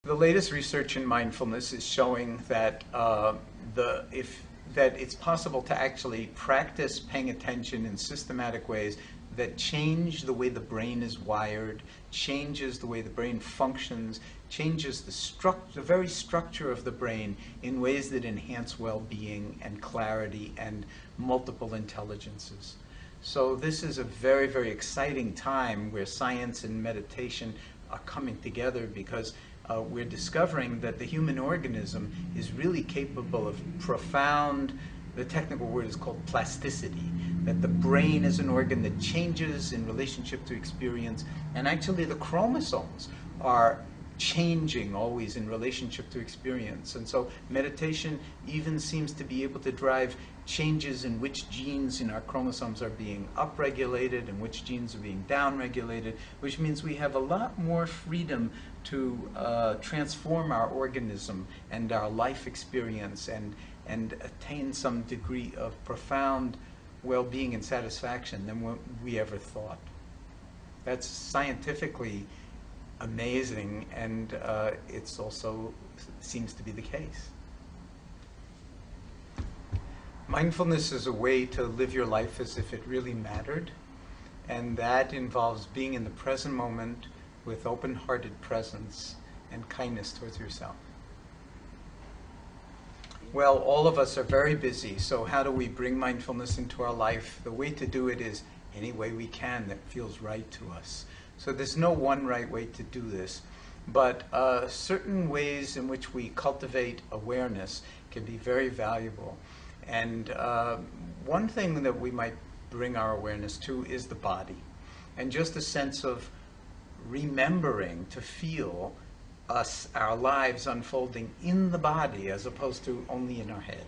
The latest research in mindfulness is showing that that it's possible to actually practice paying attention in systematic ways that change the way the brain is wired, changes the way the brain functions, changes the very structure of the brain in ways that enhance well-being and clarity and multiple intelligences. So this is a very, very exciting time where science and meditation are coming together, because we're discovering that the human organism is really capable of profound, the technical word is called plasticity, that the brain is an organ that changes in relationship to experience, and actually the chromosomes are changing always in relationship to experience. And so meditation even seems to be able to drive changes in which genes in our chromosomes are being upregulated and which genes are being downregulated, which means we have a lot more freedom to transform our organism and our life experience and attain some degree of profound well-being and satisfaction than what we ever thought. That's scientifically amazing, and it's also seems to be the case. Mindfulness is a way to live your life as if it really mattered, and that involves being in the present moment with open-hearted presence and kindness towards yourself. Well, all of us are very busy, so how do we bring mindfulness into our life? The way to do it is any way we can that feels right to us. So there's no one right way to do this, but certain ways in which we cultivate awareness can be very valuable. And one thing that we might bring our awareness to is the body, and just a sense of remembering to feel our lives unfolding in the body as opposed to only in our head.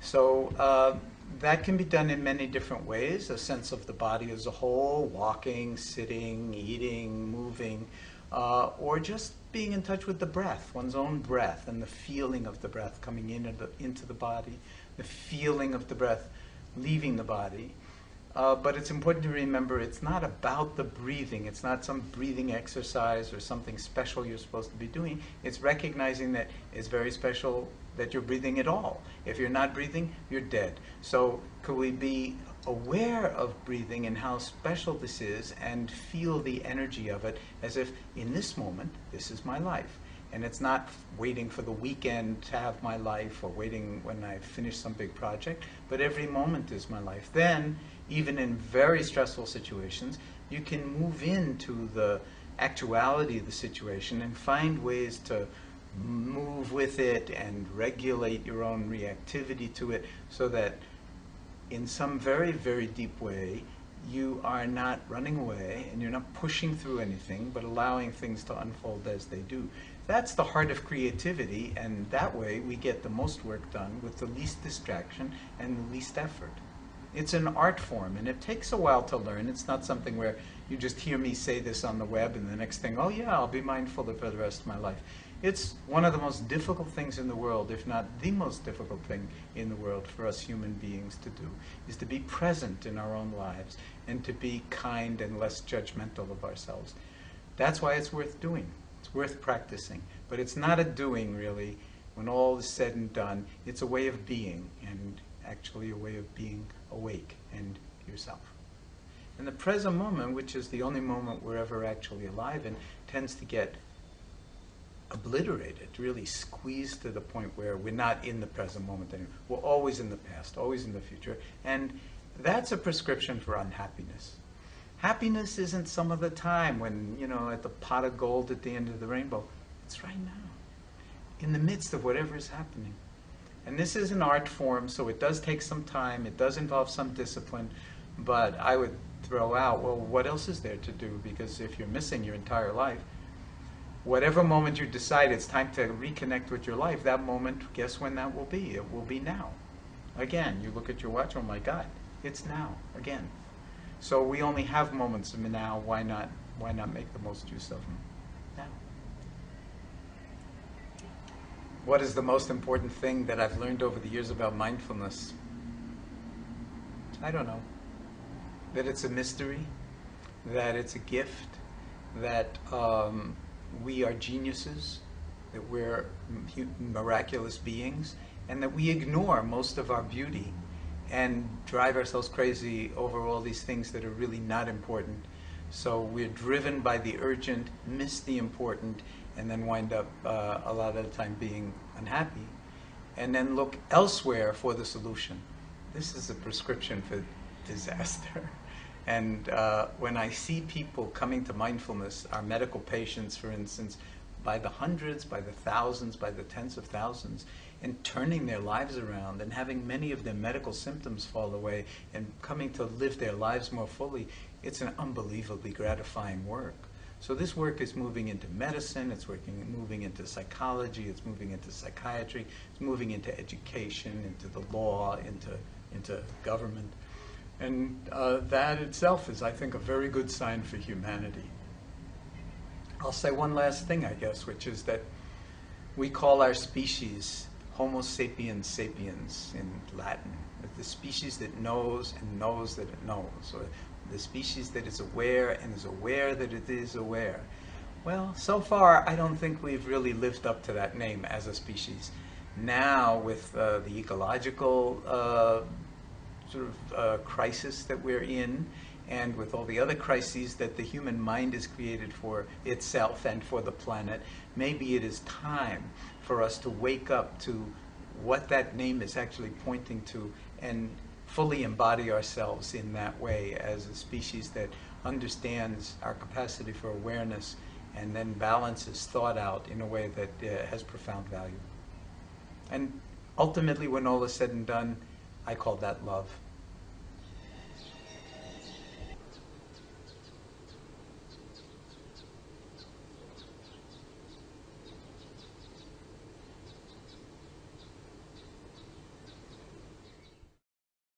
So that can be done in many different ways, a sense of the body as a whole, walking, sitting, eating, moving, or just being in touch with the breath, one's own breath, and the feeling of the breath coming into the body, the feeling of the breath leaving the body. But it's important to remember it's not about the breathing. It's not some breathing exercise or something special you're supposed to be doing. It's recognizing that it's very special that you're breathing at all. If you're not breathing, you're dead. So could we be aware of breathing and how special this is and feel the energy of it as if in this moment, this is my life. And it's not waiting for the weekend to have my life or waiting when I finish some big project, but every moment is my life. Then, even in very stressful situations, you can move into the actuality of the situation and find ways to move with it and regulate your own reactivity to it, so that in some very, very deep way, you are not running away and you're not pushing through anything, but allowing things to unfold as they do. That's the heart of creativity, and that way we get the most work done with the least distraction and the least effort. It's an art form, and it takes a while to learn. It's not something where you just hear me say this on the web and the next thing, oh yeah, I'll be mindful for the rest of my life. It's one of the most difficult things in the world, if not the most difficult thing in the world for us human beings to do, is to be present in our own lives and to be kind and less judgmental of ourselves. That's why it's worth doing. It's worth practicing. But it's not a doing, really. When all is said and done, it's a way of being, and actually a way of being awake and yourself. And the present moment, which is the only moment we're ever actually alive in, tends to get obliterated, really squeezed to the point where we're not in the present moment anymore. We're always in the past, always in the future, and that's a prescription for unhappiness. Happiness isn't some of the time when, at the pot of gold at the end of the rainbow. It's right now, in the midst of whatever is happening. And this is an art form, so it does take some time, it does involve some discipline, but I would throw out, well, what else is there to do? Because if you're missing your entire life, whatever moment you decide it's time to reconnect with your life, that moment, guess when that will be? It will be now. Again, you look at your watch, oh my God, it's now, again. So we only have moments of now, why not make the most use of them now? What is the most important thing that I've learned over the years about mindfulness? I don't know. That it's a mystery, that it's a gift, that we are geniuses, that we're miraculous beings, and that we ignore most of our beauty and drive ourselves crazy over all these things that are really not important. So we're driven by the urgent, miss the important, and then wind up a lot of the time being unhappy, and then look elsewhere for the solution. This is a prescription for disaster. And when I see people coming to mindfulness, our medical patients, for instance, by the hundreds, by the thousands, by the tens of thousands, and turning their lives around and having many of their medical symptoms fall away and coming to live their lives more fully, it's an unbelievably gratifying work. So this work is moving into medicine, it's moving into psychology, it's moving into psychiatry, it's moving into education, into the law, into government. And that itself is, I think, a very good sign for humanity. I'll say one last thing, I guess, which is that we call our species Homo sapiens sapiens in Latin, the species that knows and knows that it knows, or the species that is aware and is aware that it is aware. Well, so far, I don't think we've really lived up to that name as a species. Now, with the ecological crisis that we're in, and with all the other crises that the human mind has created for itself and for the planet, maybe it is time for us to wake up to what that name is actually pointing to and fully embody ourselves in that way as a species that understands our capacity for awareness and then balances thought out in a way that has profound value. And ultimately, when all is said and done, I call that love.